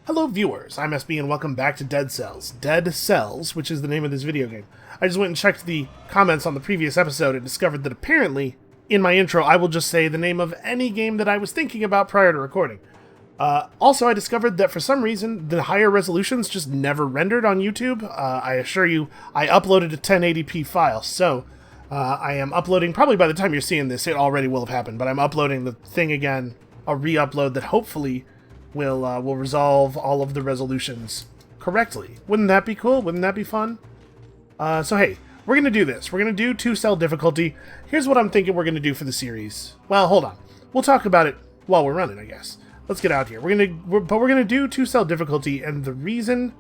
Hello viewers, I'm SB and welcome back to Dead Cells. Dead Cells, which is the name of this video game. I just went and checked the comments on the previous episode and discovered that apparently, in my intro, I will just say the name of any game that I was thinking about prior to recording. Also, I discovered that for some reason, the higher resolutions just never rendered on YouTube. I assure you, I uploaded a 1080p file, so I am uploading, probably by the time you're seeing this, it already will have happened, but I'm uploading the thing again, a re-upload that hopefully will resolve all of the resolutions correctly. Wouldn't that be cool? Wouldn't that be fun? So hey, we're going to do this. We're going to do 2-cell difficulty. Here's what I'm thinking we're going to do for the series. Well, hold on. We'll talk about it while we're running, I guess. Let's get out here. We're going to do 2-cell difficulty, and the reason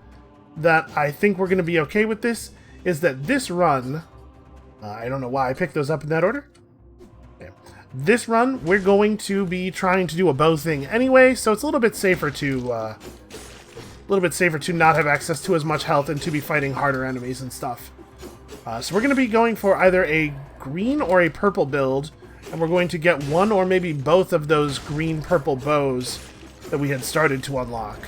that I think we're going to be okay with this is that this run, I don't know why I picked those up in that order. Okay. This run, we're going to be trying to do a bow thing anyway, so it's a little bit safer to not have access to as much health and to be fighting harder enemies and stuff. So we're going to be going for either a green or a purple build, and we're going to get one or maybe both of those green-purple bows that we had started to unlock.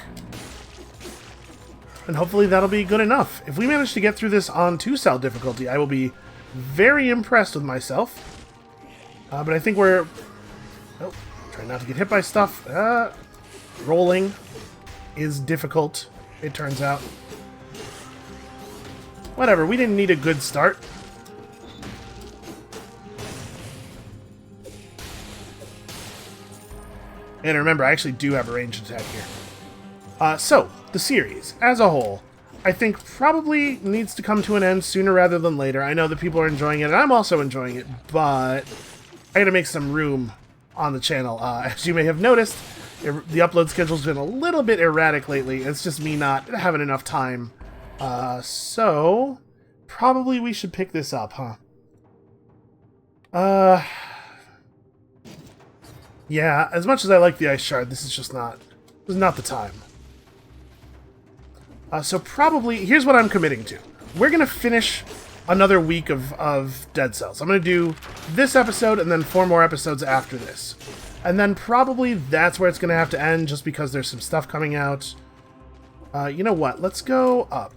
And hopefully that'll be good enough. If we manage to get through this on 2-cell difficulty, I will be very impressed with myself. But I think we're... Oh, trying not to get hit by stuff. Rolling is difficult, it turns out. Whatever, we didn't need a good start. And remember, I actually do have a ranged attack here. So, the series, as a whole, I think probably needs to come to an end sooner rather than later. I know that people are enjoying it, and I'm also enjoying it, but I gotta make some room on the channel. As you may have noticed, the upload schedule's been a little bit erratic lately. It's just me not having enough time. So, probably we should pick this up, huh? Yeah, as much as I like the ice shard, this is not the time. So probably, here's what I'm committing to. We're gonna finish another week of Dead Cells. I'm gonna do this episode and then 4 more episodes after this. And then probably that's where it's gonna have to end, just because there's some stuff coming out. You know what? Let's go up.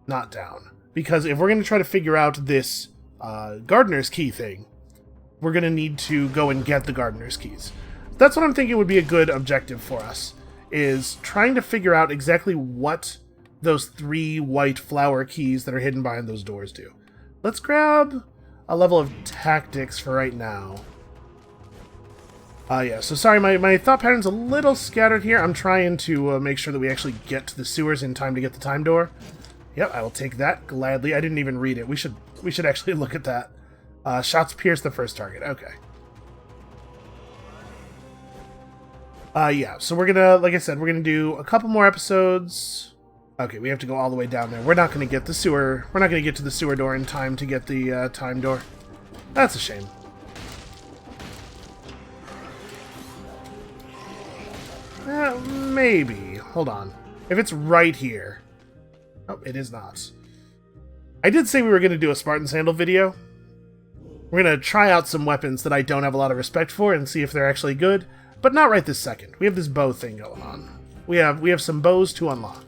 Not down. Because if we're gonna try to figure out this Gardener's Key thing, we're going to need to go and get the Gardener's Keys. That's what I'm thinking would be a good objective for us, is trying to figure out exactly what those 3 white flower keys that are hidden behind those doors do. Let's grab a level of tactics for right now. Yeah, so sorry, my thought pattern's a little scattered here. I'm trying to make sure that we actually get to the sewers in time to get the time door. Yep, I will take that gladly. I didn't even read it. We should actually look at that. Shots pierce the first target. Okay. Yeah, so we're gonna, like I said, we're gonna do a couple more episodes. Okay, we have to go all the way down there. We're not gonna get the sewer. We're not gonna get to the sewer door in time to get the time door. That's a shame. Maybe. Hold on. If it's right here. Oh, it is not. I did say we were gonna do a Spartan sandal video. We're going to try out some weapons that I don't have a lot of respect for and see if they're actually good, but not right this second. We have this bow thing going on. We have some bows to unlock.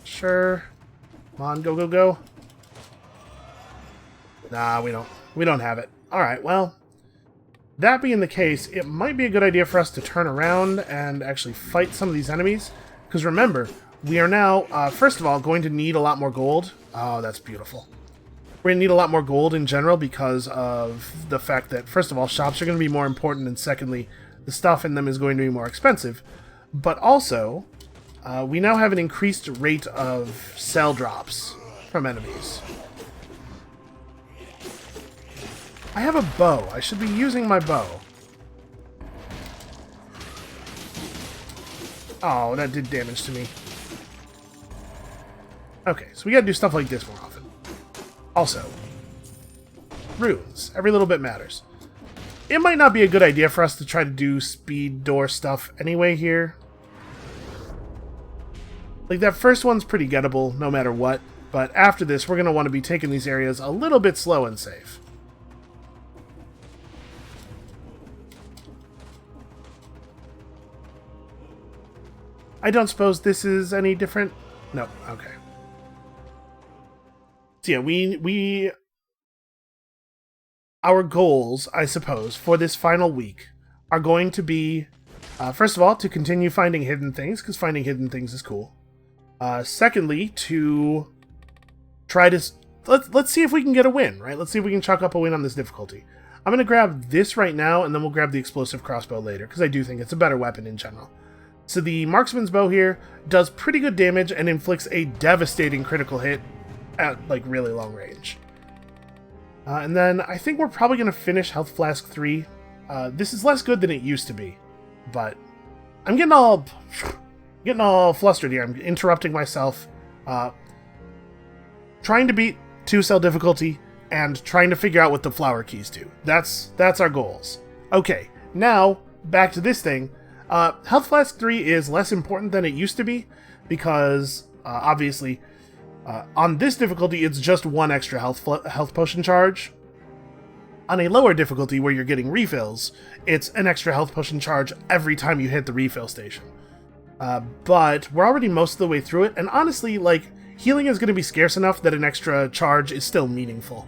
Sure. Come on, go, go, go. Nah, we don't have it. Alright, well, that being the case, it might be a good idea for us to turn around and actually fight some of these enemies. Because remember, we are now, first of all, going to need a lot more gold. Oh, that's beautiful. We're going to need a lot more gold in general because of the fact that, first of all, shops are going to be more important, and secondly, the stuff in them is going to be more expensive. But also, we now have an increased rate of cell drops from enemies. I have a bow. I should be using my bow. Oh, that did damage to me. Okay, so we gotta do stuff like this more often. Also, runes. Every little bit matters. It might not be a good idea for us to try to do speed door stuff anyway here. Like, that first one's pretty gettable, no matter what, but after this, we're gonna want to be taking these areas a little bit slow and safe. I don't suppose this is any different? No, okay. So yeah, our goals, I suppose, for this final week are going to be, first of all, to continue finding hidden things, because finding hidden things is cool. Secondly, to try to... Let's see if we can get a win, right? Let's see if we can chalk up a win on this difficulty. I'm going to grab this right now, and then we'll grab the explosive crossbow later, because I do think it's a better weapon in general. So the marksman's bow here does pretty good damage and inflicts a devastating critical hit at, like, really long range. And then I think we're probably going to finish Health Flask 3. This is less good than it used to be, but I'm getting all flustered here. I'm interrupting myself. Trying to beat 2-cell difficulty and trying to figure out what the flower keys do. That's our goals. Okay, now back to this thing. Health Flask 3 is less important than it used to be because obviously on this difficulty it's just one extra health potion charge. On a lower difficulty where you're getting refills, it's an extra health potion charge every time you hit the refill station. But we're already most of the way through it, and honestly, like, healing is going to be scarce enough that an extra charge is still meaningful.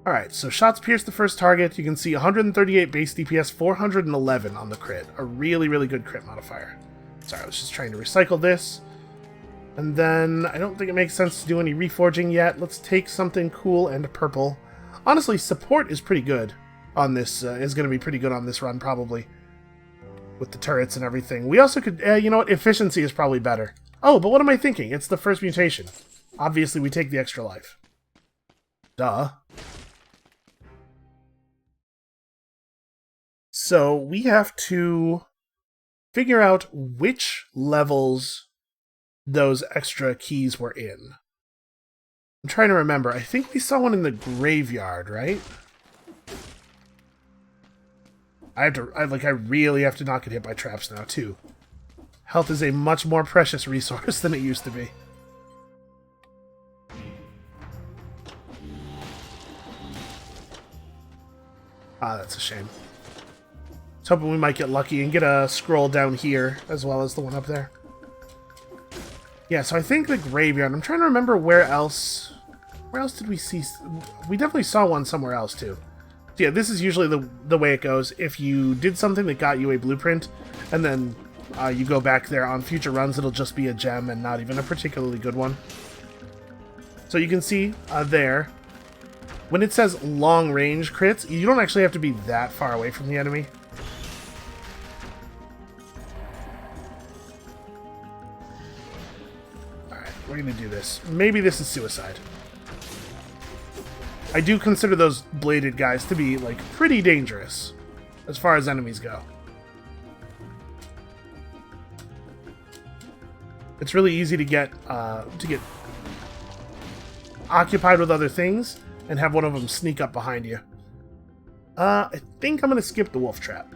Alright, so shots pierce the first target. You can see 138 base DPS, 411 on the crit. A really, really good crit modifier. Sorry, I was just trying to recycle this. And then, I don't think it makes sense to do any reforging yet. Let's take something cool and purple. Honestly, support is pretty good on this, is going to be pretty good on this run, probably. With the turrets and everything. We also could, you know what, efficiency is probably better. Oh, but what am I thinking? It's the first mutation. Obviously, we take the extra life. Duh. So, we have to figure out which levels those extra keys were in. I'm trying to remember. I think we saw one in the graveyard, right? I really have to not get hit by traps now, too. Health is a much more precious resource than it used to be. Ah, that's a shame. I was hoping we might get lucky and get a scroll down here, as well as the one up there. Yeah, so I think the graveyard. I'm trying to remember where else... Where else did we see... We definitely saw one somewhere else, too. So yeah, this is usually the way it goes. If you did something that got you a blueprint, and then you go back there on future runs, it'll just be a gem and not even a particularly good one. So you can see there, when it says long-range crits, you don't actually have to be that far away from the enemy. Alright, we're gonna do this. Maybe this is suicide. I do consider those bladed guys to be, like, pretty dangerous as far as enemies go. It's really easy to get occupied with other things and have one of them sneak up behind you. I think I'm going to skip the wolf trap.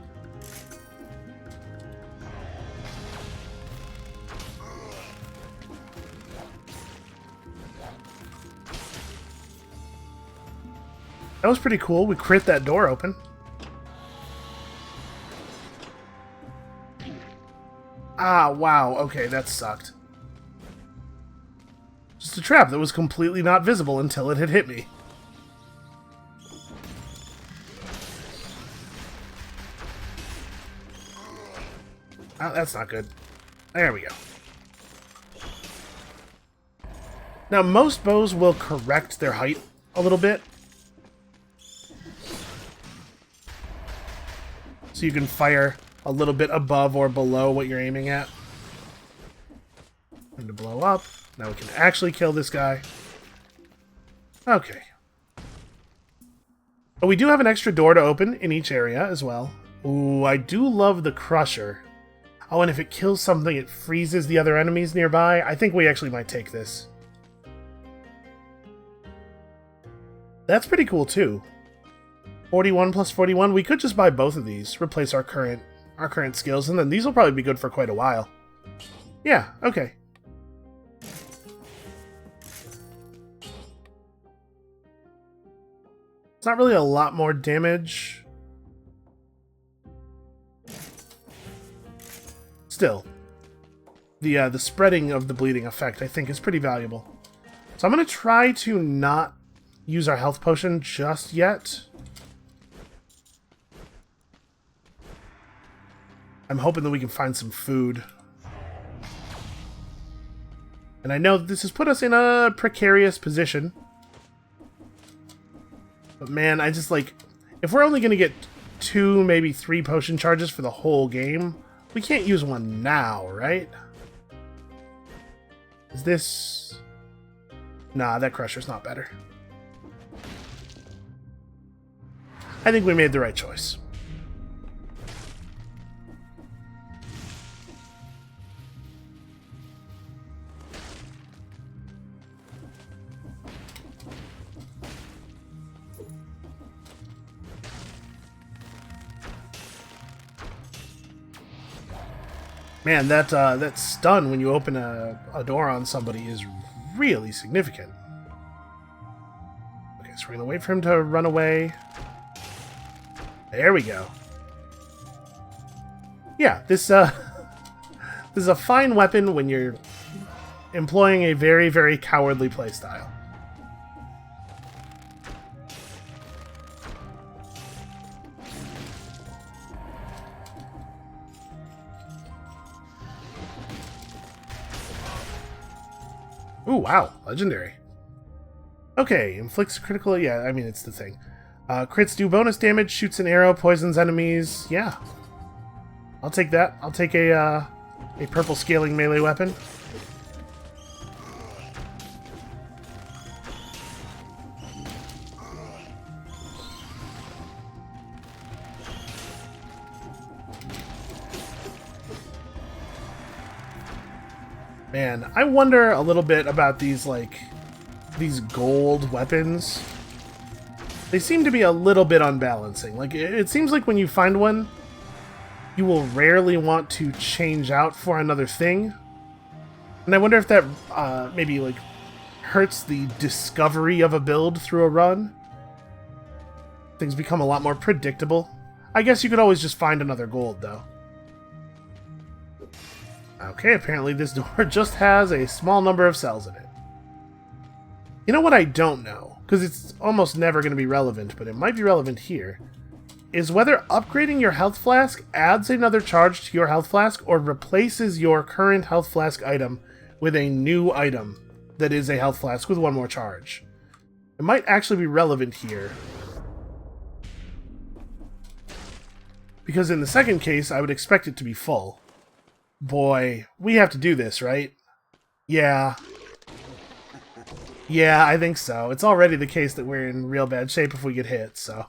That was pretty cool. We crit that door open. Ah, wow. Okay, that sucked. Just a trap that was completely not visible until it had hit me. Oh, that's not good. There we go. Now, most bows will correct their height a little bit. So you can fire a little bit above or below what you're aiming at. And to blow up. Now we can actually kill this guy. Okay. But we do have an extra door to open in each area as well. Ooh, I do love the Crusher. Oh, and if it kills something, it freezes the other enemies nearby. I think we actually might take this. That's pretty cool, too. 41 plus 41. We could just buy both of these, replace our current skills, and then these will probably be good for quite a while. Yeah, okay. It's not really a lot more damage. still, the spreading of the bleeding effect, I think, is pretty valuable. So I'm going to try to not use our health potion just yet. I'm hoping that we can find some food. And I know that this has put us in a precarious position. But man, I just like... If we're only going to get 2, maybe 3 potion charges for the whole game, we can't use one now, right? Is this... Nah, that crusher's not better. I think we made the right choice. Man, that stun when you open a door on somebody is really significant. Okay, so we're gonna wait for him to run away. There we go. Yeah, this this is a fine weapon when you're employing a very, very cowardly playstyle. Ooh, wow. Legendary. Okay, inflicts critical... Yeah, I mean, it's the thing. Crits do bonus damage, shoots an arrow, poisons enemies. Yeah. I'll take that. I'll take a purple scaling melee weapon. Man, I wonder a little bit about these, like, these gold weapons. They seem to be a little bit unbalancing. Like, it seems like when you find one, you will rarely want to change out for another thing. And I wonder if that maybe, like, hurts the discovery of a build through a run. Things become a lot more predictable. I guess you could always just find another gold, though. Okay, apparently this door just has a small number of cells in it. You know what I don't know, because it's almost never going to be relevant, but it might be relevant here, is whether upgrading your health flask adds another charge to your health flask or replaces your current health flask item with a new item that is a health flask with 1 more charge. It might actually be relevant here. Because in the second case, I would expect it to be full. Boy, we have to do this, right? Yeah. Yeah, I think so. It's already the case that we're in real bad shape if we get hit, so...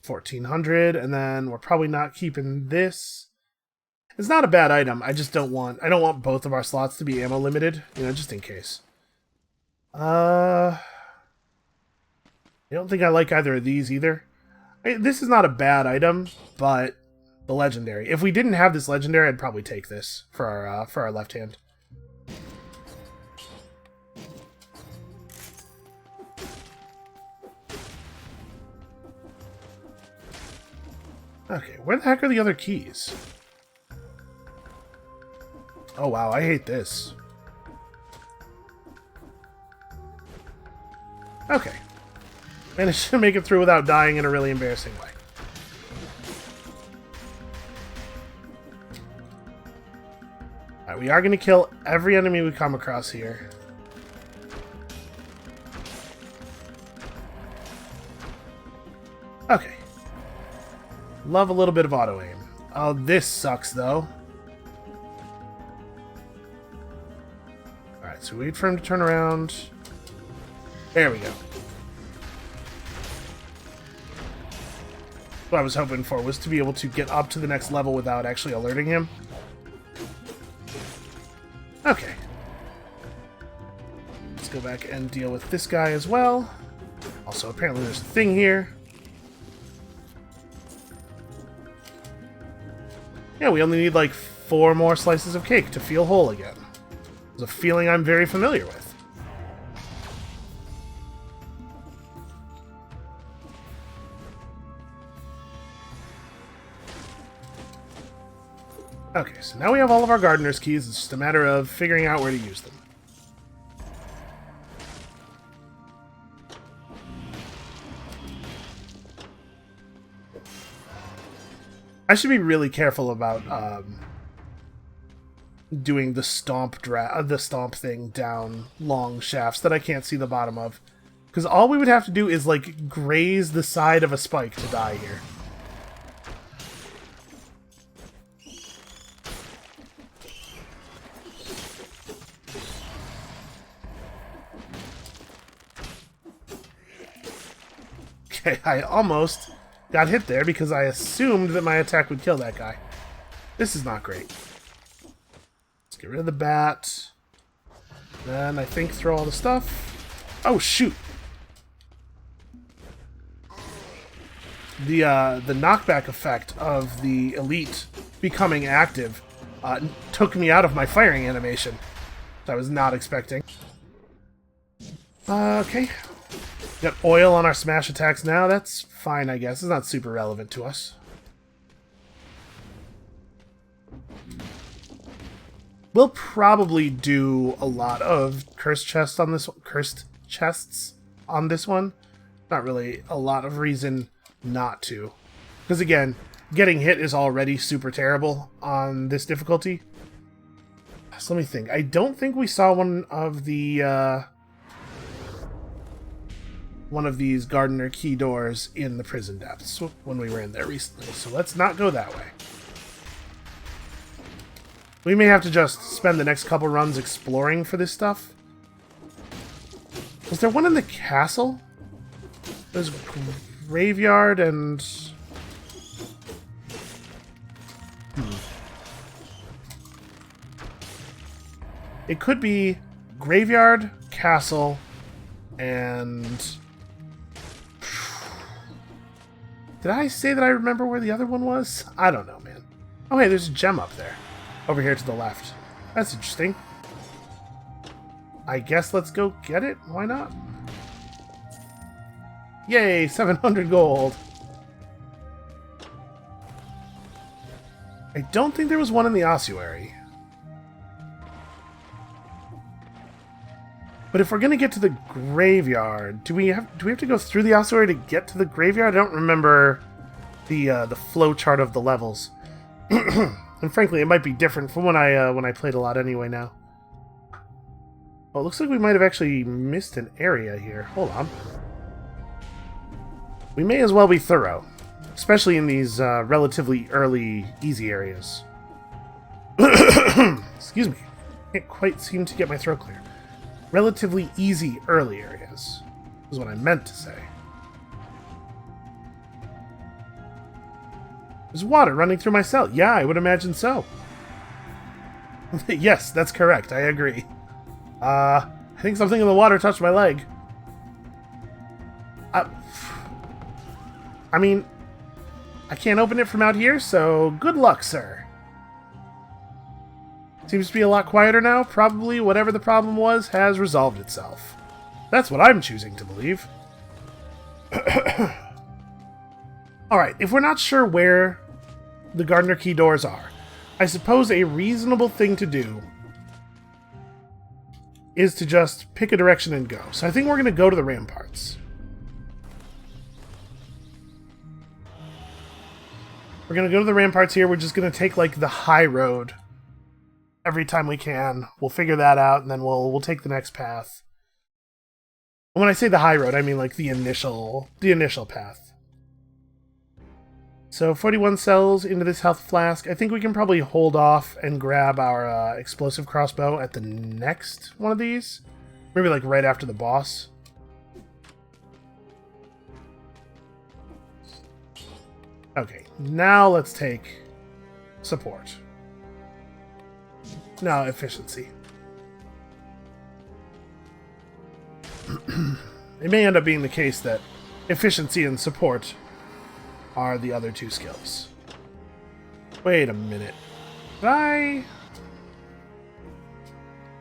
1,400, and then we're probably not keeping this. It's not a bad item, I just don't want... I don't want both of our slots to be ammo limited, you know, just in case. I don't think I like either of these either. This is not a bad item, but the legendary. If we didn't have this legendary, I'd probably take this for our left hand. Okay, where the heck are the other keys? Oh wow, I hate this. Okay. Managed to make it through without dying in a really embarrassing way. Alright, we are going to kill every enemy we come across here. Okay. Love a little bit of auto-aim. Oh, this sucks, though. Alright, so wait for him to turn around. There we go. What I was hoping for was to be able to get up to the next level without actually alerting him. Okay. Let's go back and deal with this guy as well. Also, apparently there's a thing here. Yeah, we only need like 4 more slices of cake to feel whole again. It's a feeling I'm very familiar with. Okay, so now we have all of our gardener's keys. It's just a matter of figuring out where to use them. I should be really careful about doing the stomp thing down long shafts that I can't see the bottom of, because all we would have to do is like graze the side of a spike to die here. Okay, I almost got hit there because I assumed that my attack would kill that guy. This is not great. Let's get rid of the bat. Then I think throw all the stuff. Oh shoot! The knockback effect of the elite becoming active took me out of my firing animation, which I was not expecting. Okay. Got oil on our smash attacks now. That's fine, I guess. It's not super relevant to us. We'll probably do a lot of cursed chests on this one. Not really a lot of reason not to. Because again, getting hit is already super terrible on this difficulty. So let me think. I don't think we saw one of these gardener key doors in the prison depths when we were in there recently. So let's not go that way. We may have to just spend the next couple runs exploring for this stuff. Was there one in the castle? There's graveyard and... It could be graveyard, castle, and... Did I say that I remember where the other one was? I don't know, man. Oh, hey, there's a gem up there. Over here to the left. That's interesting. I guess let's go get it. Why not? Yay, 700 gold. I don't think there was one in the ossuary. But if we're going to get to the graveyard, do we have to go through the ossuary to get to the graveyard? I don't remember the flow chart of the levels. And frankly, it might be different from when I played a lot anyway now. Oh, it looks like we might have actually missed an area here. Hold on. We may as well be thorough, especially in these relatively early, easy areas. Excuse me. Can't quite seem to get my throat clear. Relatively easy early areas is what I meant to say. There's water running through my cell. Yeah, I would imagine so. Yes, that's correct. I agree. I think something in the water touched my leg. I mean, I can't open it from out here, so good luck, sir. Seems to be a lot quieter now. Probably whatever the problem was has resolved itself. That's what I'm choosing to believe. Alright, if we're not sure where the gardener key doors are, I suppose a reasonable thing to do is to just pick a direction and go. So I think we're going to go to the ramparts. We're going to go to the ramparts here. We're just going to take, like, the high road every time we can. We'll figure that out, and then we'll take the next path. And when I say the high road, I mean, like, the initial path. So 41 cells into this health flask. I think we can probably hold off and grab our explosive crossbow at the next one of these. Maybe like right after the boss. Okay, now let's take support. No, efficiency. It may end up being the case that efficiency and support are the other two skills. Wait a minute. Oh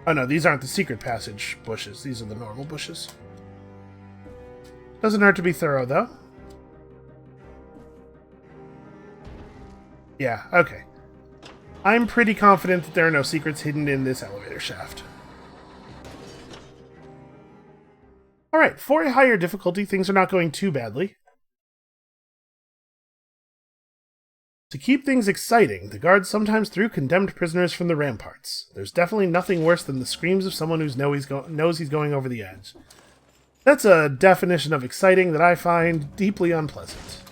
no, these aren't the secret passage bushes. These are the normal bushes. Doesn't hurt to be thorough, though. Yeah, okay. I'm pretty confident that there are no secrets hidden in this elevator shaft. Alright, for a higher difficulty, things are not going too badly. To keep things exciting, the guards sometimes threw condemned prisoners from the ramparts. There's definitely nothing worse than the screams of someone who knows he's going over the edge. That's a definition of exciting that I find deeply unpleasant.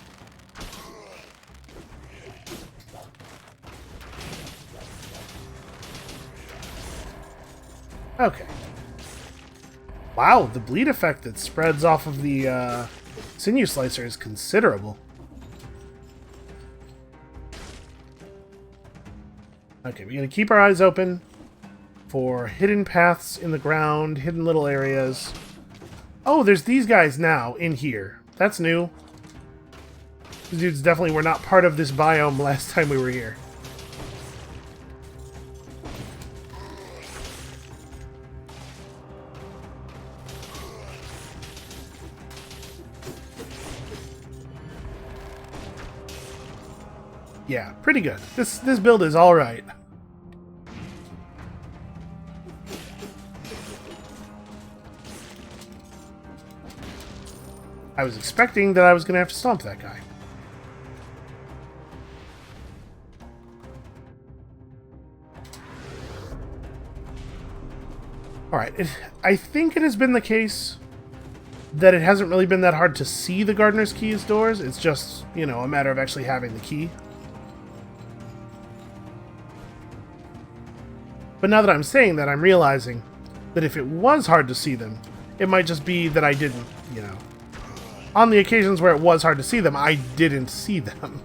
Okay. Wow, the bleed effect that spreads off of the sinew slicer is considerable. Okay, we're going to keep our eyes open for hidden paths in the ground, hidden little areas. Oh, there's these guys now in here. That's new. These dudes definitely were not part of this biome last time we were here. Yeah, pretty good. This build is all right. I was expecting that I was going to have to stomp that guy. Alright, I think it has been the case that it hasn't really been that hard to see the Gardener's Key's doors. It's just, you know, a matter of actually having the key. But now that I'm saying that, I'm realizing that if it was hard to see them, it might just be that I didn't, you know. On the occasions where it was hard to see them, I didn't see them.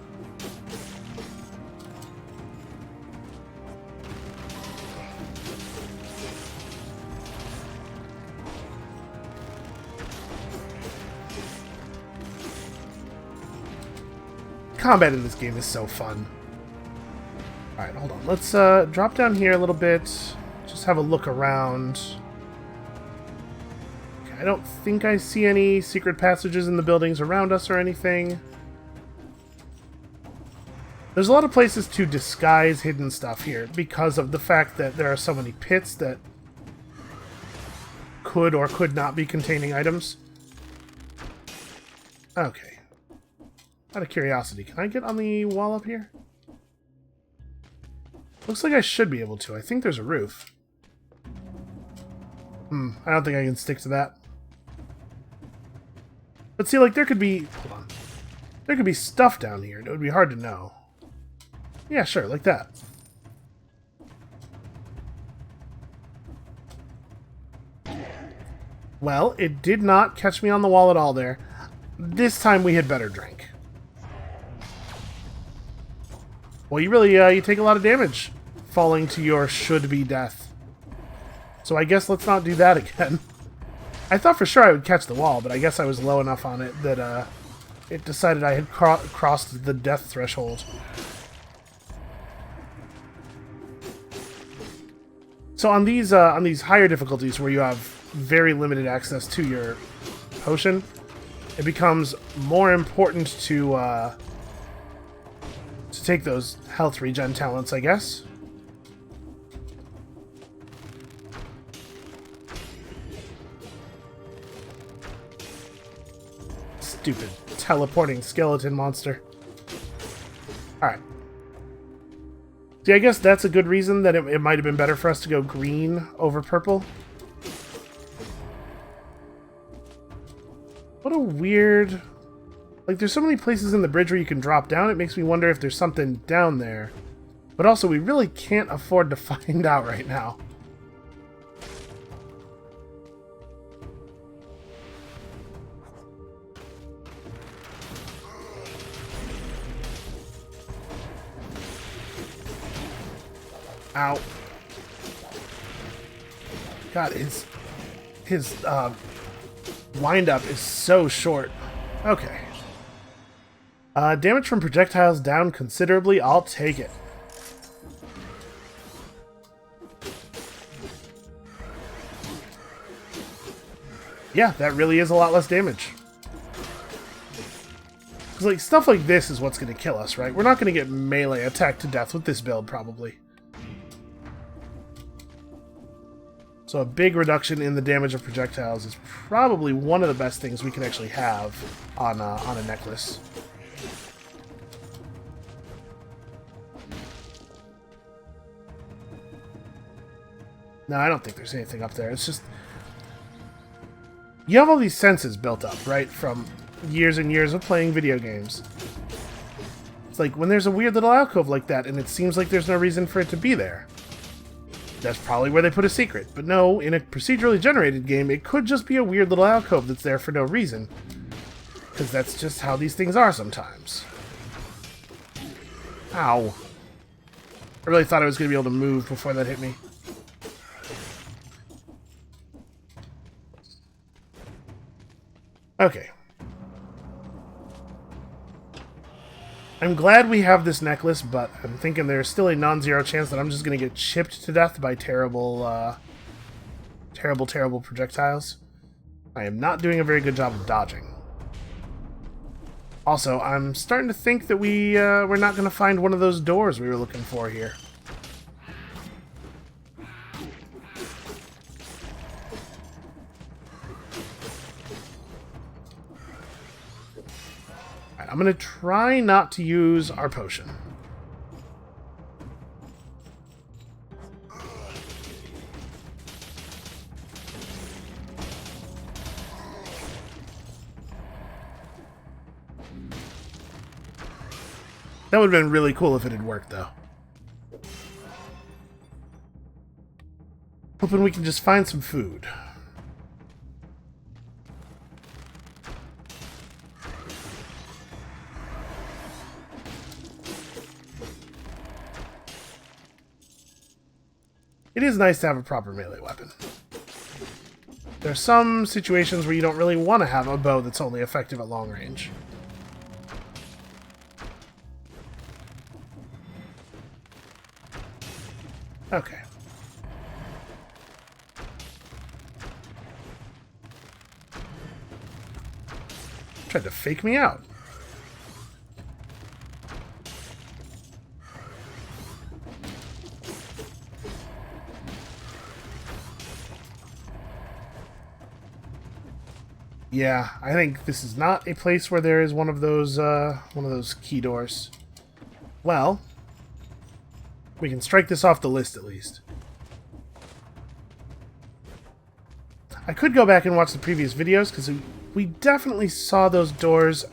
Combat in this game is so fun. Alright, hold on. Let's drop down here a little bit. Just have a look around. Okay, I don't think I see any secret passages in the buildings around us or anything. There's a lot of places to disguise hidden stuff here because of the fact that there are so many pits that could or could not be containing items. Okay. Out of curiosity, can I get on the wall up here? Looks like I should be able to. I think there's a roof. I don't think I can stick to that. But see, like, there could be... Hold on. There could be stuff down here. It would be hard to know. Yeah, sure, like that. Well, it did not catch me on the wall at all there. This time we had better drink. Well, you really, you take a lot of damage falling to your should-be death. So I guess let's not do that again. I thought for sure I would catch the wall, but I guess I was low enough on it that it decided I had crossed the death threshold. So on these higher difficulties where you have very limited access to your potion, it becomes more important to take those health regen talents, I guess. Stupid teleporting skeleton monster. Alright. See, I guess that's a good reason that it might have been better for us to go green over purple. What a weird... Like, there's so many places in the bridge where you can drop down, it makes me wonder if there's something down there. But also, we really can't afford to find out right now. Ow. God, his wind-up is so short. Okay. Damage from projectiles down considerably. I'll take it. Yeah, that really is a lot less damage. Because, like, stuff like this is what's going to kill us, right? We're not going to get melee attacked to death with this build, probably. So a big reduction in the damage of projectiles is probably one of the best things we can actually have on a necklace. No, I don't think there's anything up there. It's just... You have all these senses built up, right? From years and years of playing video games. It's like, when there's a weird little alcove like that, and it seems like there's no reason for it to be there. That's probably where they put a secret. But no, in a procedurally generated game, it could just be a weird little alcove that's there for no reason. Because that's just how these things are sometimes. Ow. I really thought I was going to be able to move before that hit me. Okay. I'm glad we have this necklace, but I'm thinking there's still a non-zero chance that I'm just going to get chipped to death by terrible projectiles. I am not doing a very good job of dodging. Also, I'm starting to think that we're not going to find one of those doors we were looking for here. I'm going to try not to use our potion. That would have been really cool if it had worked, though. Hoping we can just find some food. It is nice to have a proper melee weapon. There are some situations where you don't really want to have a bow that's only effective at long range. Okay. Tried to fake me out. Yeah, I think this is not a place where there is one of those key doors. Well, we can strike this off the list at least. I could go back and watch the previous videos because we definitely saw those doors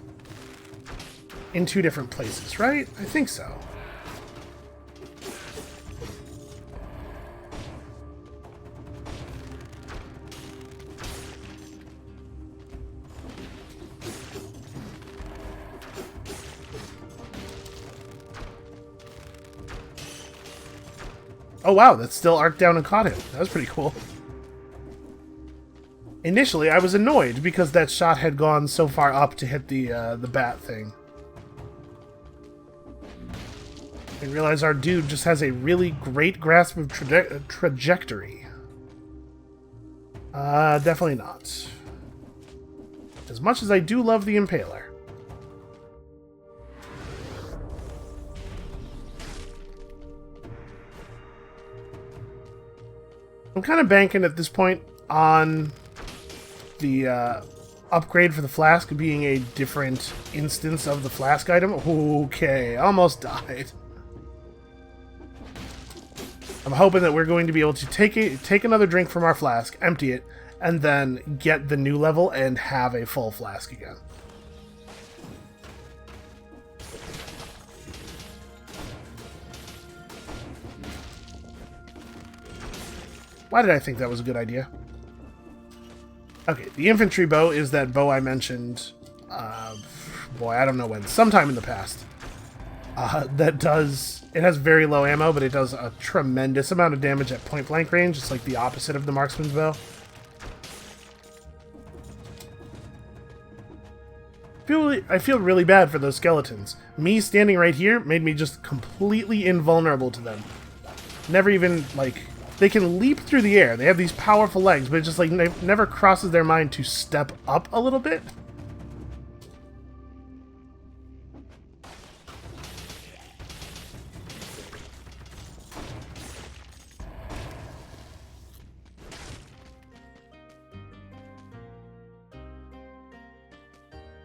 in two different places, right? I think so. Oh wow, that still arced down and caught him. That was pretty cool. Initially, I was annoyed because that shot had gone so far up to hit the bat thing. I realize our dude just has a really great grasp of trajectory. Definitely not. As much as I do love the Impaler. I'm kind of banking at this point on the upgrade for the flask being a different instance of the flask item. Okay, almost died. I'm hoping that we're going to be able to take another drink from our flask, empty it, and then get the new level and have a full flask again. Why did I think that was a good idea? Okay, the infantry bow is that bow I mentioned, boy, I don't know when, sometime in the past. It has very low ammo, but it does a tremendous amount of damage at point-blank range. It's like the opposite of the marksman's bow. I feel really bad for those skeletons. Me standing right here made me just completely invulnerable to them. Never even, like... They can leap through the air. They have these powerful legs, but it just like never crosses their mind to step up a little bit.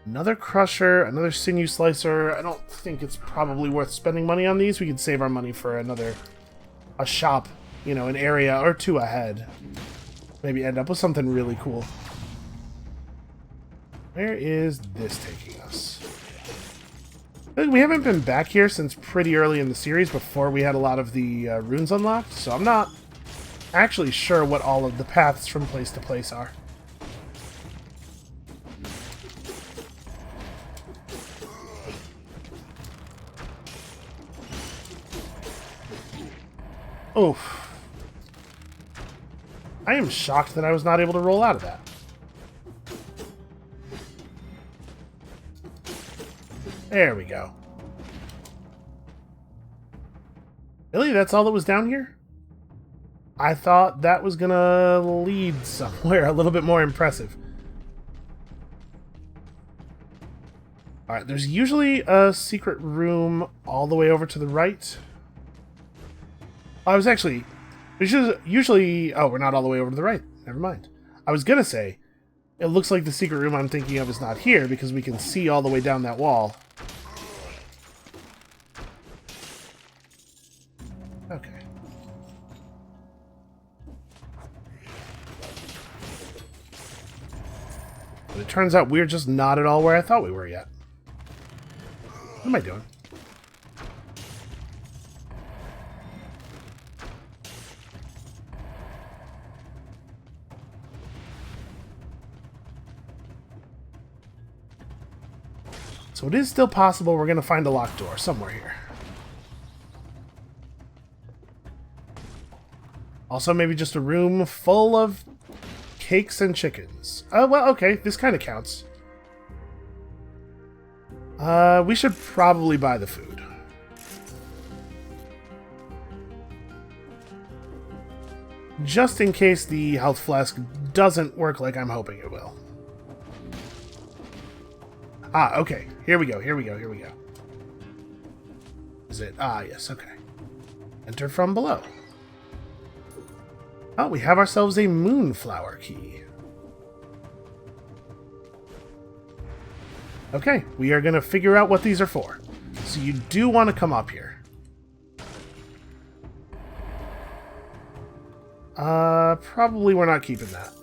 Another crusher, another sinew slicer. I don't think it's probably worth spending money on these. We could save our money for a shop, you know, an area or two ahead. Maybe end up with something really cool. Where is this taking us? We haven't been back here since pretty early in the series, before we had a lot of the runes unlocked, so I'm not actually sure what all of the paths from place to place are. Oof. I am shocked that I was not able to roll out of that. There we go. Really? That's all that was down here? I thought that was gonna lead somewhere a little bit more impressive. Alright, there's usually a secret room all the way over to the right. I was actually... Usually... Oh, we're not all the way over to the right. Never mind. I was gonna say, it looks like the secret room I'm thinking of is not here, because we can see all the way down that wall. Okay. But it turns out we're just not at all where I thought we were yet. What am I doing? So it is still possible we're going to find a locked door somewhere here. Also, maybe just a room full of cakes and chickens. Oh, well, okay, this kind of counts. We should probably buy the food. Just in case the health flask doesn't work like I'm hoping it will. Ah, okay. Here we go, here we go, here we go. Is it? Ah, yes, okay. Enter from below. Oh, we have ourselves a Moonflower key. Okay, we are going to figure out what these are for. So you do want to come up here. Probably we're not keeping that.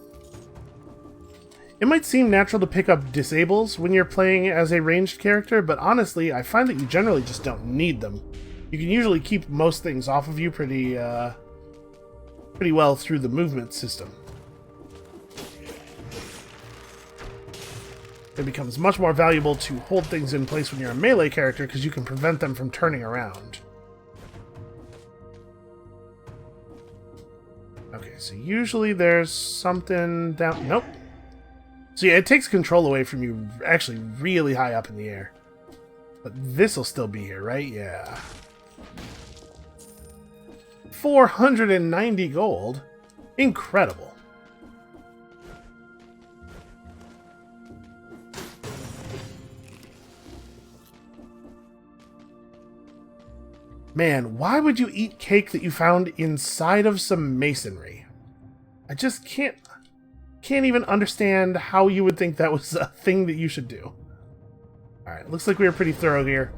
It might seem natural to pick up disables when you're playing as a ranged character, but honestly, I find that you generally just don't need them. You can usually keep most things off of you pretty well through the movement system. It becomes much more valuable to hold things in place when you're a melee character because you can prevent them from turning around. Okay, so usually there's something down... Nope. So yeah, it takes control away from you actually really high up in the air. But this'll still be here, right? Yeah. 490 gold. Incredible. Man, why would you eat cake that you found inside of some masonry? I just can't even understand how you would think that was a thing that you should do. Alright, looks like we were pretty thorough here.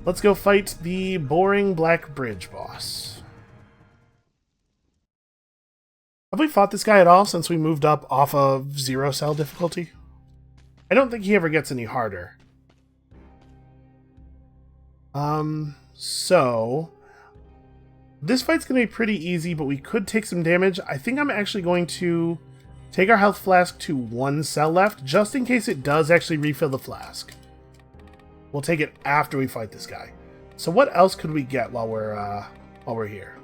Let's go fight the boring Black Bridge boss. Have we fought this guy at all since we moved up off of 0 cell difficulty? I don't think he ever gets any harder. So this fight's going to be pretty easy, but we could take some damage. I think I'm actually going to take our health flask to 1 cell left, just in case it does actually refill the flask. We'll take it after we fight this guy. So what else could we get while we're here?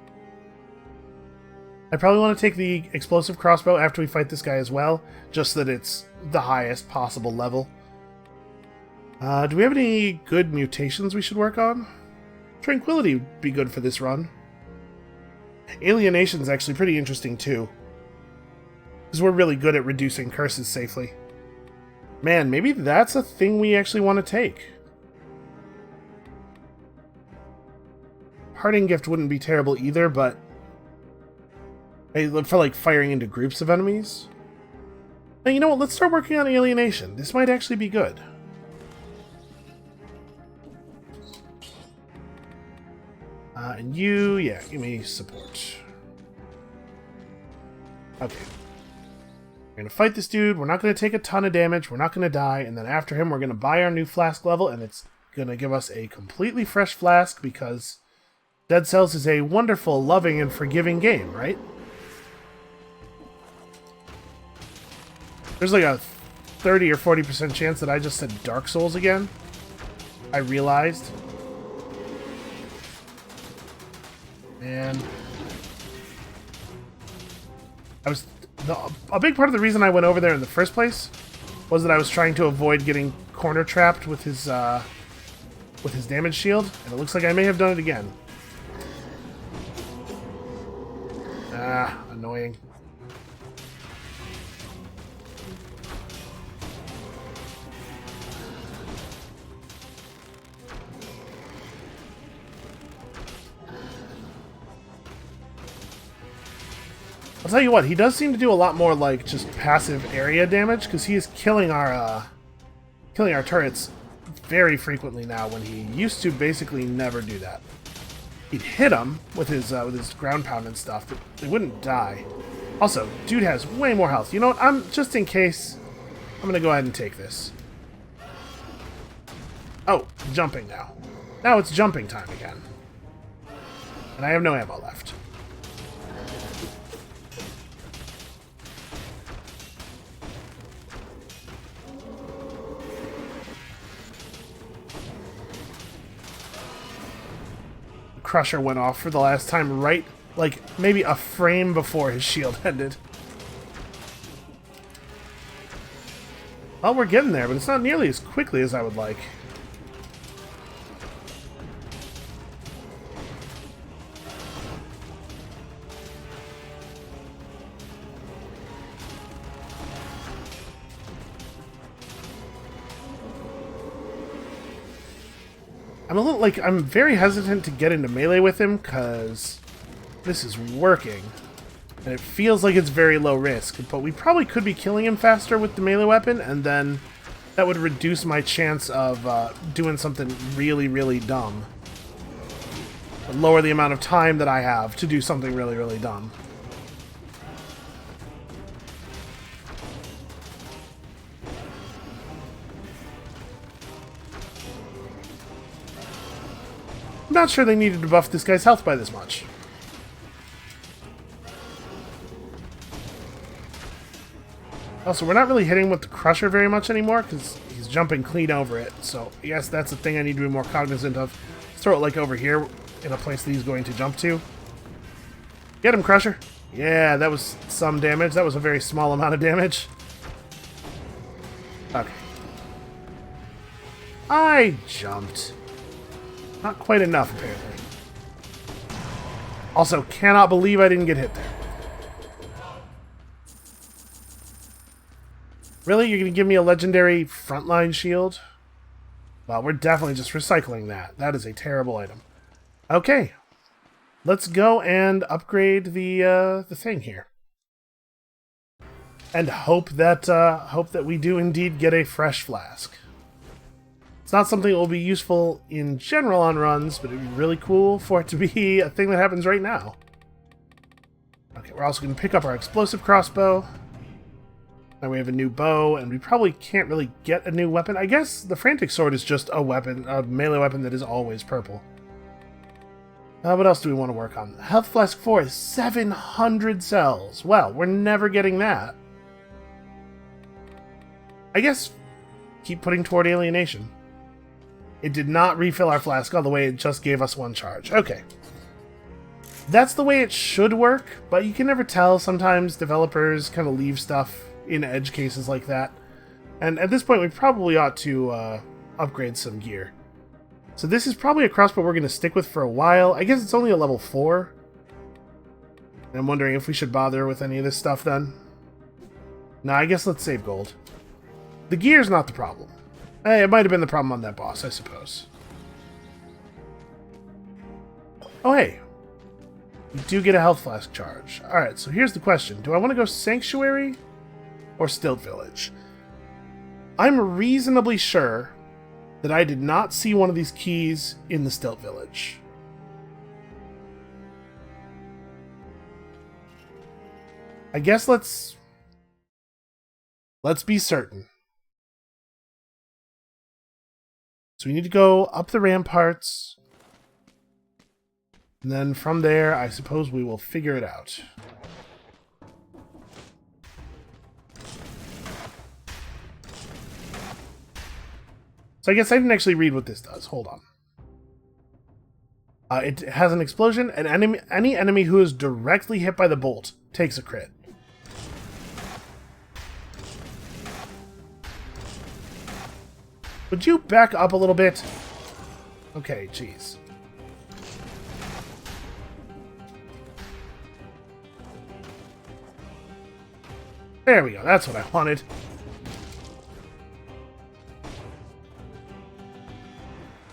I probably want to take the explosive crossbow after we fight this guy as well, just so that it's the highest possible level. Do we have any good mutations we should work on? Tranquility would be good for this run. Alienation's actually pretty interesting too, because we're really good at reducing curses safely. Man, maybe that's a thing we actually want to take. Parting Gift wouldn't be terrible either, but I look for like firing into groups of enemies. Now, you know what? Let's start working on alienation. This might actually be good. And you, yeah, give me support. Okay. We're going to fight this dude. We're not going to take a ton of damage. We're not going to die. And then after him, we're going to buy our new flask level. And it's going to give us a completely fresh flask because Dead Cells is a wonderful, loving, and forgiving game, right? There's like a 30 or 40% chance that I just said Dark Souls again. I realized. And a big part of the reason I went over there in the first place was that I was trying to avoid getting corner trapped with his damage shield, and it looks like I may have done it again. Ah, annoying. I'll tell you what, he does seem to do a lot more like just passive area damage because he is killing our turrets very frequently now when he used to basically never do that. He'd hit them with his ground pound and stuff, but they wouldn't die. Also, dude has way more health. You know what? Just in case, I'm gonna go ahead and take this. Oh, jumping now. Now it's jumping time again. And I have no ammo left. Crusher went off for the last time right, like, maybe a frame before his shield ended. Well, we're getting there, but it's not nearly as quickly as I would like. I'm very hesitant to get into melee with him because this is working. And it feels like it's very low risk, but we probably could be killing him faster with the melee weapon, and then that would reduce my chance of doing something really, really dumb. Lower the amount of time that I have to do something really, really dumb. I'm not sure they needed to buff this guy's health by this much. Also, we're not really hitting with the Crusher very much anymore because he's jumping clean over it. So, yes, that's a thing I need to be more cognizant of. Let's throw it like over here in a place that he's going to jump to. Get him, Crusher. Yeah, that was some damage. That was a very small amount of damage. Okay. I jumped. Not quite enough, apparently. Also, cannot believe I didn't get hit there. Really? You're going to give me a legendary frontline shield? Well, we're definitely just recycling that. That is a terrible item. Okay. Let's go and upgrade the thing here. And hope that we do indeed get a fresh flask. It's not something that will be useful in general on runs, but it would be really cool for it to be a thing that happens right now. Okay, we're also going to pick up our explosive crossbow. Now we have a new bow, and we probably can't really get a new weapon. I guess the frantic sword is just a weapon, a melee weapon that is always purple. What else do we want to work on? Health Flask 4 is 700 cells. Well, we're never getting that. I guess keep putting toward alienation. It did not refill our flask all the way, it just gave us one charge. Okay. That's the way it should work, but you can never tell. Sometimes developers kind of leave stuff in edge cases like that. And at this point, we probably ought to upgrade some gear. So this is probably a crossbow we're going to stick with for a while. I guess it's only a level 4. And I'm wondering if we should bother with any of this stuff then. No, I guess let's save gold. The gear's not the problem. Hey, it might have been the problem on that boss, I suppose. Oh, hey. We do get a health flask charge. Alright, so here's the question. Do I want to go Sanctuary? or Stilt Village. I'm reasonably sure that I did not see one of these keys in the Stilt Village. I guess let's be certain. So we need to go up the ramparts. And then from there, I suppose we will figure it out. So I guess I didn't actually read what this does. Hold on. It has an explosion, and any enemy who is directly hit by the bolt takes a crit. Would you back up a little bit? Okay, jeez. There we go, that's what I wanted.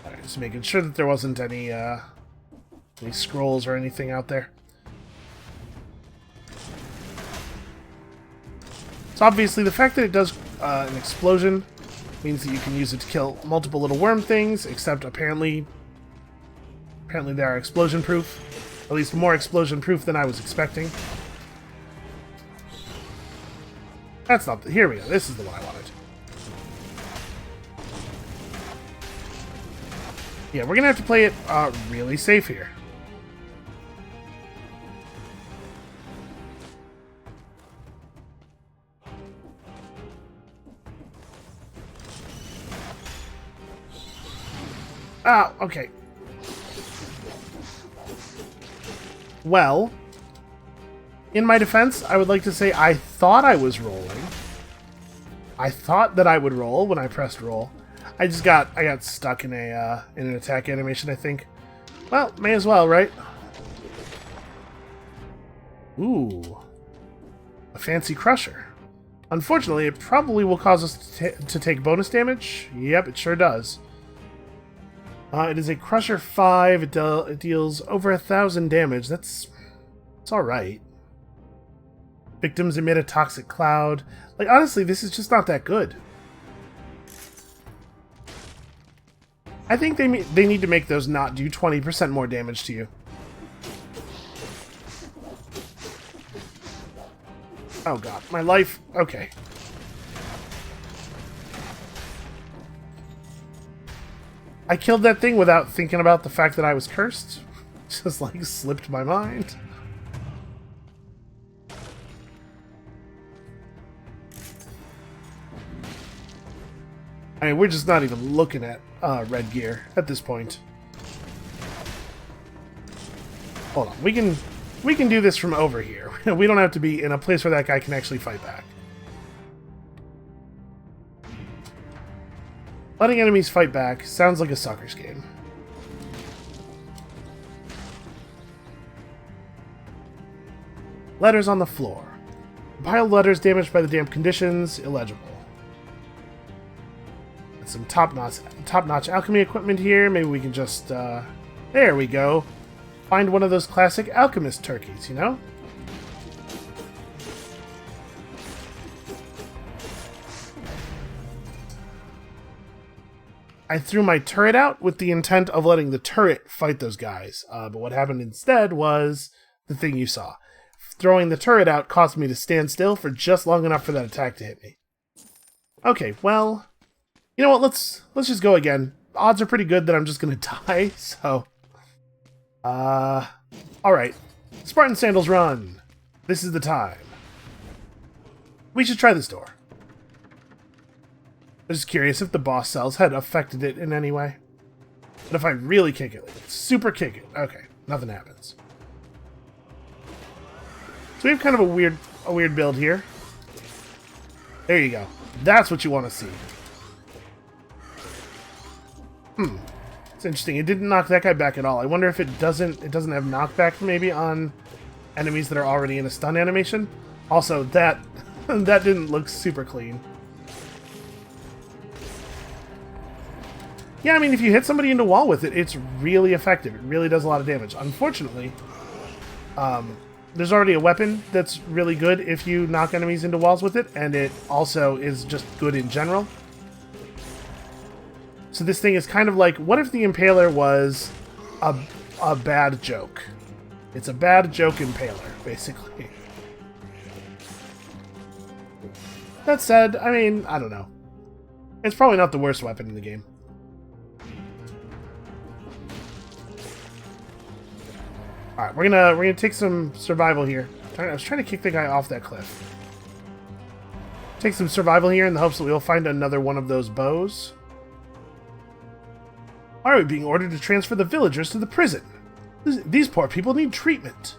Alright, just making sure that there wasn't any scrolls or anything out there. So obviously the fact that it does an explosion means that you can use it to kill multiple little worm things, except apparently they are explosion proof. At least more explosion proof than I was expecting. That's not the... Here we go. This is the one I wanted. Yeah, we're gonna have to play it really safe here. Ah, okay. Well, in my defense, I would like to say I thought I was rolling. I thought that I would roll when I pressed roll. I got stuck in an attack animation, I think. Well, may as well, right? Ooh. A fancy crusher. Unfortunately, it probably will cause us to take bonus damage. Yep, it sure does. It is a Crusher 5. It deals over 1,000 damage. That's alright. Victims emit a toxic cloud. Like, honestly, this is just not that good. I think they need to make those not do 20% more damage to you. Oh god, my life... Okay. I killed that thing without thinking about the fact that I was cursed. Just, like, slipped my mind. I mean, we're just not even looking at red gear at this point. Hold on, we can do this from over here. We don't have to be in a place where that guy can actually fight back. Letting enemies fight back sounds like a sucker's game. Letters on the floor. Pile of letters damaged by the damp conditions, illegible. Got some top-notch alchemy equipment here. Maybe we can just, there we go. Find one of those classic alchemist turkeys, you know? I threw my turret out with the intent of letting the turret fight those guys. But what happened instead was the thing you saw. Throwing the turret out caused me to stand still for just long enough for that attack to hit me. Okay, well, you know what? Let's just go again. Odds are pretty good that I'm just gonna die, so... Alright. Spartan sandals run! This is the time. We should try this door. I'm just curious if the boss cells had affected it in any way. But if I really kick it, like super kick it, okay, nothing happens. So we have kind of a weird build here. There you go. That's what you want to see. It's interesting. It didn't knock that guy back at all. I wonder if it doesn't have knockback maybe on enemies that are already in a stun animation. Also, that that didn't look super clean. Yeah, I mean, if you hit somebody into wall with it, it's really effective. It really does a lot of damage. Unfortunately, there's already a weapon that's really good if you knock enemies into walls with it, and it also is just good in general. So this thing is kind of like, what if the Impaler was a bad joke? It's a bad joke Impaler, basically. That said, I mean, I don't know. It's probably not the worst weapon in the game. Alright, we're gonna take some survival here. I was trying to kick the guy off that cliff. Take some survival here in the hopes that we'll find another one of those bows. Why are we being ordered to transfer the villagers to the prison? These poor people need treatment.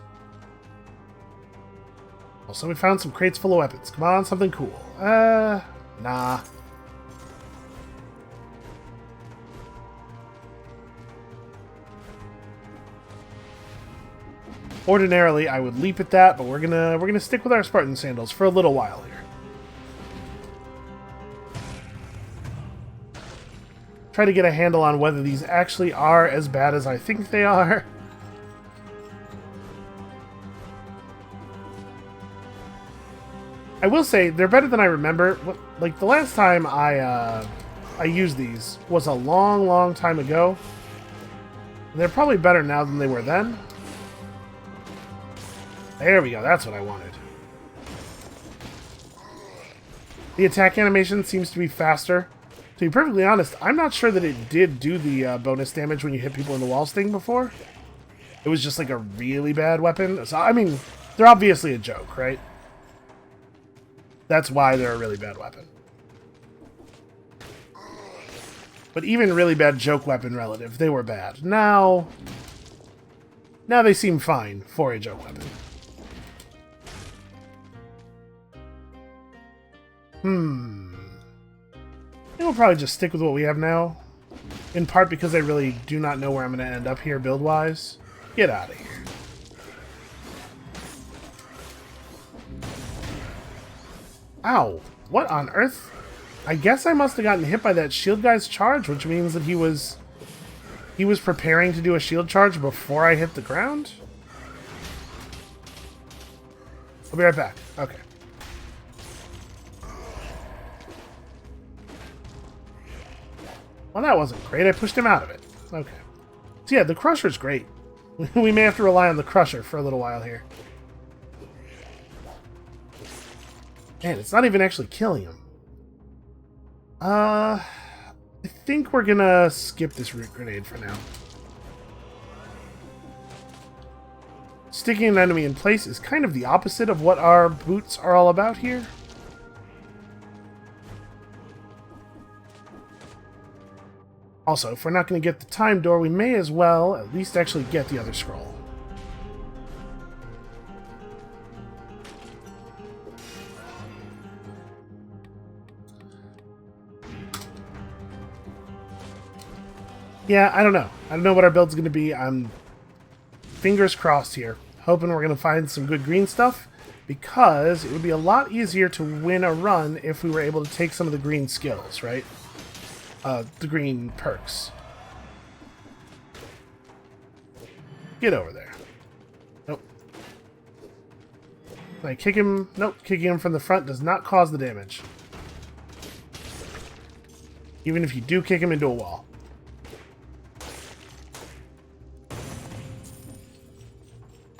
Also, we found some crates full of weapons. Come on, something cool. Nah. Ordinarily, I would leap at that, but we're gonna stick with our Spartan sandals for a little while here. Try to get a handle on whether these actually are as bad as I think they are. I will say they're better than I remember. Like the last time I used these was a long time ago. They're probably better now than they were then. There we go, that's what I wanted. The attack animation seems to be faster. To be perfectly honest, I'm not sure that it did do the bonus damage when you hit people in the walls thing before. It was just like a really bad weapon. So, I mean, they're obviously a joke, right? That's why they're a really bad weapon. But even really bad joke weapon relative, they were bad. Now they seem fine for a joke weapon. I think we'll probably just stick with what we have now. In part because I really do not know where I'm going to end up here build-wise. Get out of here. Ow. What on earth? I guess I must have gotten hit by that shield guy's charge, which means that he was preparing to do a shield charge before I hit the ground? I'll be right back. Okay. Well, that wasn't great. I pushed him out of it. Okay. So yeah, the Crusher's great. We may have to rely on the Crusher for a little while here. Man, it's not even actually killing him. I think we're gonna skip this root grenade for now. Sticking an enemy in place is kind of the opposite of what our boots are all about here. Also, if we're not going to get the time door, we may as well at least actually get the other scroll. Yeah, I don't know. I don't know what our build's going to be. I'm fingers crossed here. Hoping we're going to find some good green stuff, because it would be a lot easier to win a run if we were able to take some of the green skills, right? The green perks. Get over there. Nope. Can I kick him? Nope. Kicking him from the front does not cause the damage. Even if you do kick him into a wall.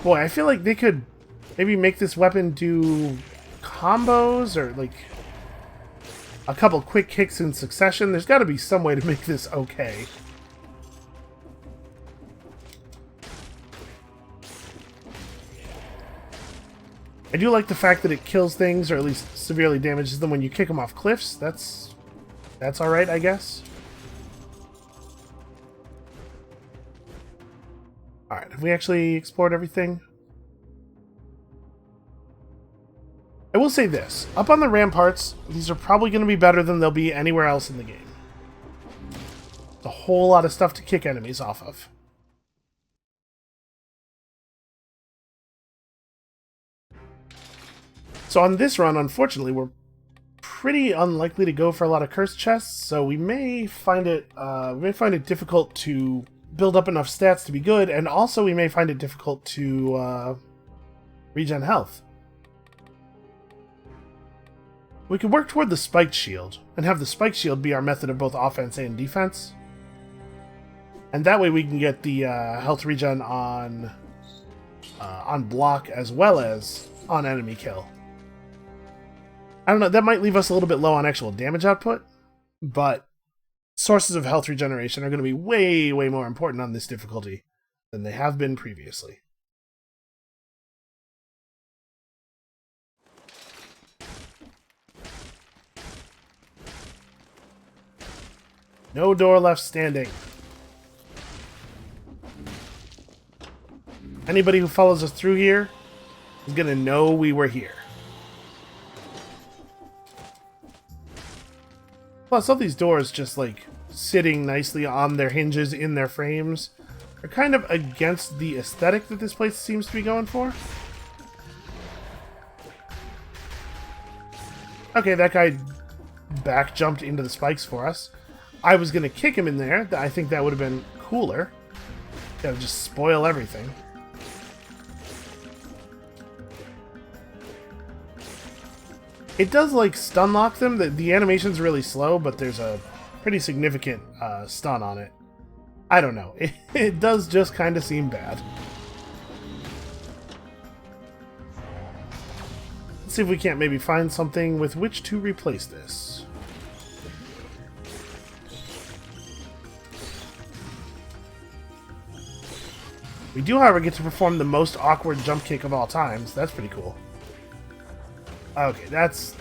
Boy, I feel like they could maybe make this weapon do combos or like a couple quick kicks in succession. There's got to be some way to make this okay. I do like the fact that it kills things, or at least severely damages them when you kick them off cliffs. That's alright, I guess. Alright, have we actually explored everything? I will say this. Up on the ramparts, these are probably going to be better than they'll be anywhere else in the game. It's a whole lot of stuff to kick enemies off of. So on this run, unfortunately, we're pretty unlikely to go for a lot of cursed chests, so we may find it difficult to build up enough stats to be good, and also we may find it difficult to Regen health. We could work toward the spiked shield, and have the spiked shield be our method of both offense and defense. And that way we can get the health regen on block as well as on enemy kill. I don't know, that might leave us a little bit low on actual damage output, but sources of health regeneration are going to be way, way more important on this difficulty than they have been previously. No door left standing. Anybody who follows us through here is going to know we were here. Plus, all these doors just, like, sitting nicely on their hinges in their frames are kind of against the aesthetic that this place seems to be going for. Okay, that guy back jumped into the spikes for us. I was going to kick him in there. I think that would have been cooler. That would just spoil everything. It does, like, stun lock them. The animation's really slow, but there's a pretty significant stun on it. I don't know. It does just kind of seem bad. Let's see if we can't maybe find something with which to replace this. We do, however, get to perform the most awkward jump kick of all time, so that's pretty cool. Okay, that's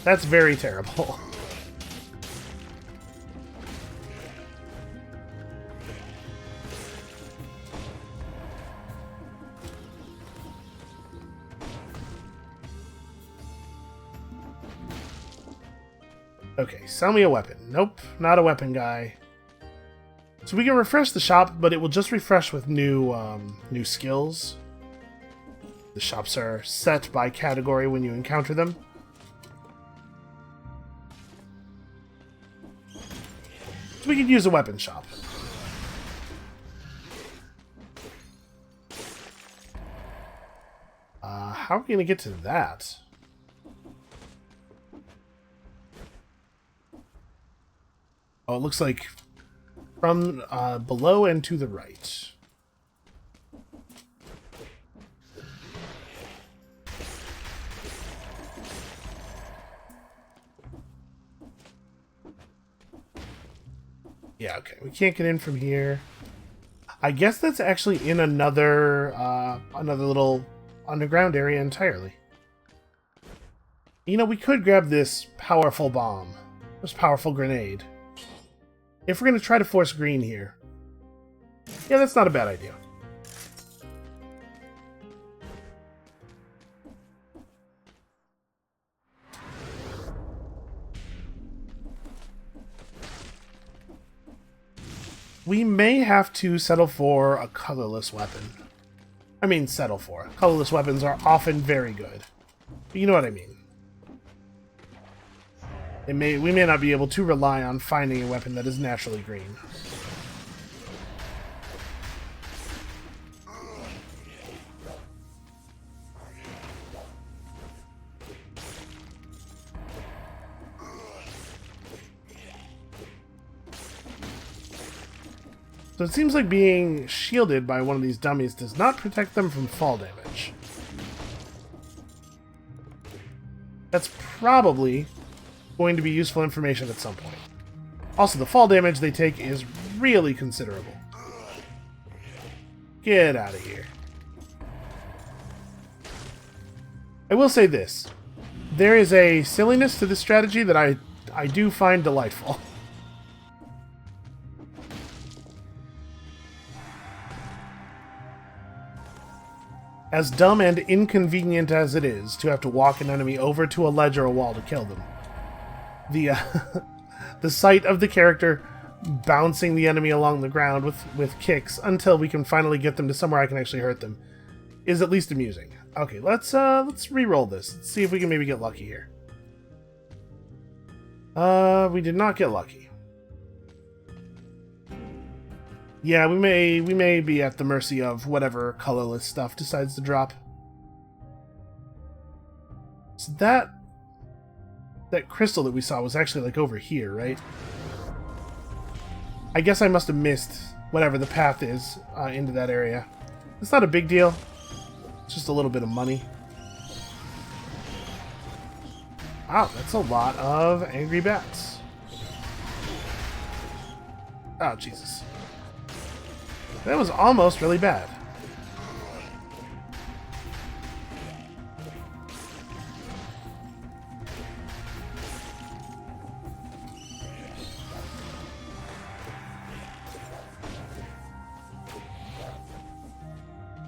very terrible. Okay, sell me a weapon. Nope, not a weapon guy. So we can refresh the shop, but it will just refresh with new skills. The shops are set by category when you encounter them. So we could use a weapon shop. How are we going to get to that? Oh, it looks like from below and to the right. Yeah, okay. We can't get in from here. I guess that's actually in another little underground area entirely. You know, we could grab this powerful bomb. This powerful grenade. If we're going to try to force green here. Yeah, that's not a bad idea. We may have to settle for a colorless weapon. I mean, settle for. Colorless weapons are often very good. But you know what I mean. We may not be able to rely on finding a weapon that is naturally green. So it seems like being shielded by one of these dummies does not protect them from fall damage. That's probably going to be useful information at some point. Also, the fall damage they take is really considerable. Get out of here. I will say this. There is a silliness to this strategy that I do find delightful. As dumb and inconvenient as it is to have to walk an enemy over to a ledge or a wall to kill them, the sight of the character bouncing the enemy along the ground with kicks until we can finally get them to somewhere I can actually hurt them is at least amusing. Okay, let's re-roll this. Let's see if we can maybe get lucky here. We did not get lucky. Yeah, we may be at the mercy of whatever colorless stuff decides to drop. So that crystal that we saw was actually like over here, right? I guess I must have missed whatever the path is into that area. It's not a big deal. It's just a little bit of money. Wow, that's a lot of angry bats. Oh, Jesus. That was almost really bad.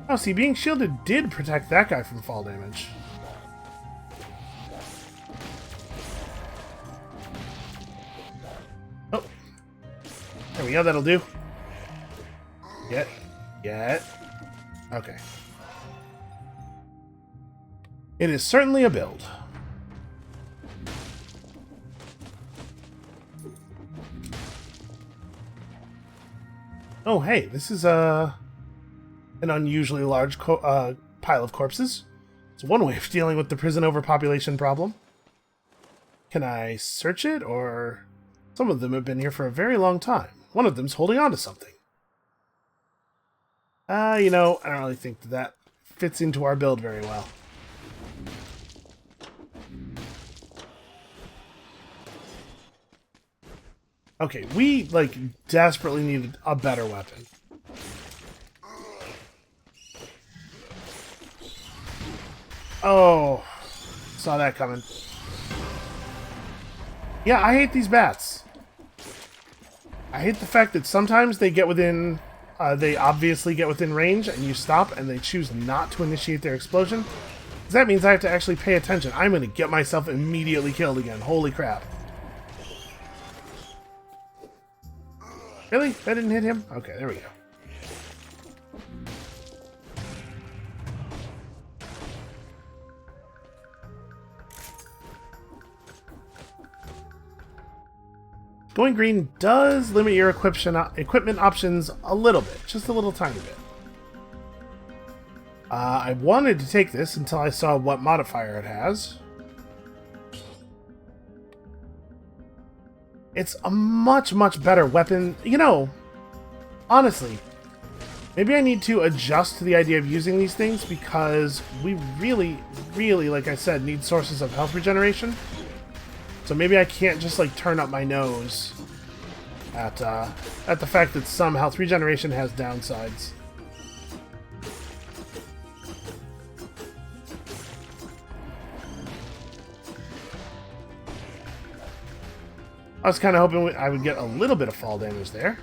Oh, see, being shielded did protect that guy from fall damage. Oh. There we go, that'll do. Get. Okay. It is certainly a build. Oh, hey, this is an unusually large pile of corpses. It's one way of dealing with the prison overpopulation problem. Can I search it, or... Some of them have been here for a very long time. One of them's holding on to something. You know, I don't really think that fits into our build very well. Okay, we, like, desperately needed a better weapon. Oh, saw that coming. Yeah, I hate these bats. I hate the fact that sometimes they get within... they obviously get within range, and you stop, and they choose not to initiate their explosion. That means I have to actually pay attention. I'm going to get myself immediately killed again. Holy crap. Really? That didn't hit him? Okay, there we go. Going green does limit your equipment options a little bit. Just a little tiny bit. I wanted to take this until I saw what modifier it has. It's a much, much better weapon. You know, honestly, maybe I need to adjust to the idea of using these things because we really, really, like I said, need sources of health regeneration. So maybe I can't just, like, turn up my nose at the fact that some health regeneration has downsides. I was kind of hoping I would get a little bit of fall damage there.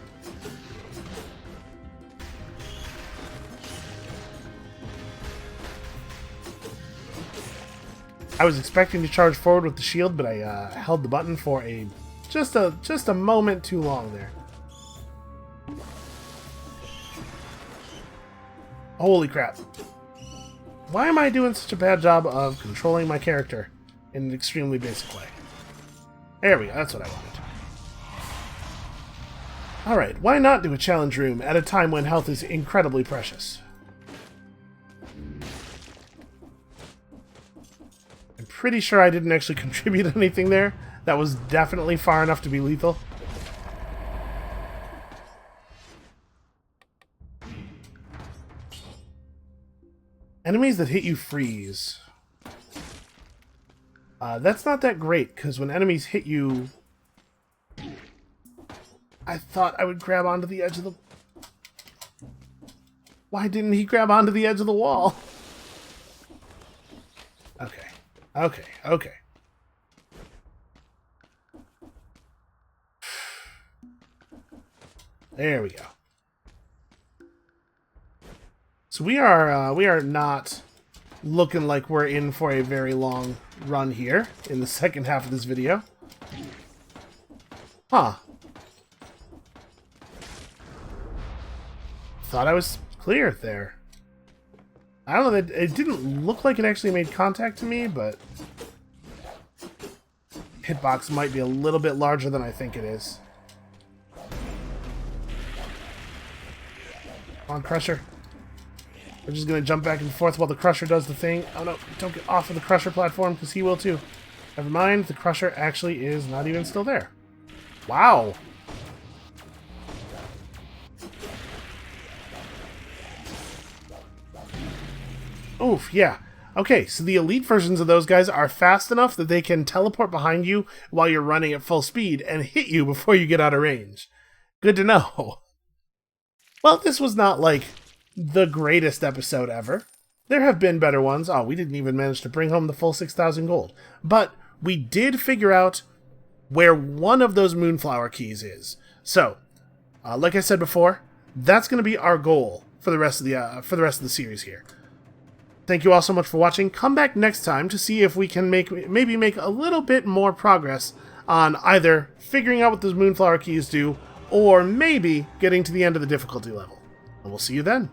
I was expecting to charge forward with the shield, but I held the button for just a moment too long there. Holy crap. Why am I doing such a bad job of controlling my character in an extremely basic way? There we go, that's what I wanted. Alright, why not do a challenge room at a time when health is incredibly precious? I'm pretty sure I didn't actually contribute anything there. That was definitely far enough to be lethal. Enemies that hit you freeze. That's not that great, because when enemies hit you... I thought I would grab onto the edge of the... Why didn't he grab onto the edge of the wall? Okay. There we go. So we are not looking like we're in for a very long run here in the second half of this video. Huh. Thought I was clear there. I don't know, it didn't look like it actually made contact to me, but hitbox might be a little bit larger than I think it is. Come on, Crusher. We're just going to jump back and forth while the Crusher does the thing. Oh no, don't get off of the Crusher platform, because he will too. Never mind, the Crusher actually is not even still there. Wow. Oof, yeah. Okay, so the elite versions of those guys are fast enough that they can teleport behind you while you're running at full speed and hit you before you get out of range. Good to know. Well, this was not, like, the greatest episode ever. There have been better ones. Oh, we didn't even manage to bring home the full 6,000 gold. But we did figure out where one of those Moonflower keys is. So, like I said before, that's going to be our goal for the rest of the series here. Thank you all so much for watching. Come back next time to see if we can maybe make a little bit more progress on either figuring out what those Moonflower keys do, or maybe getting to the end of the difficulty level. And we'll see you then.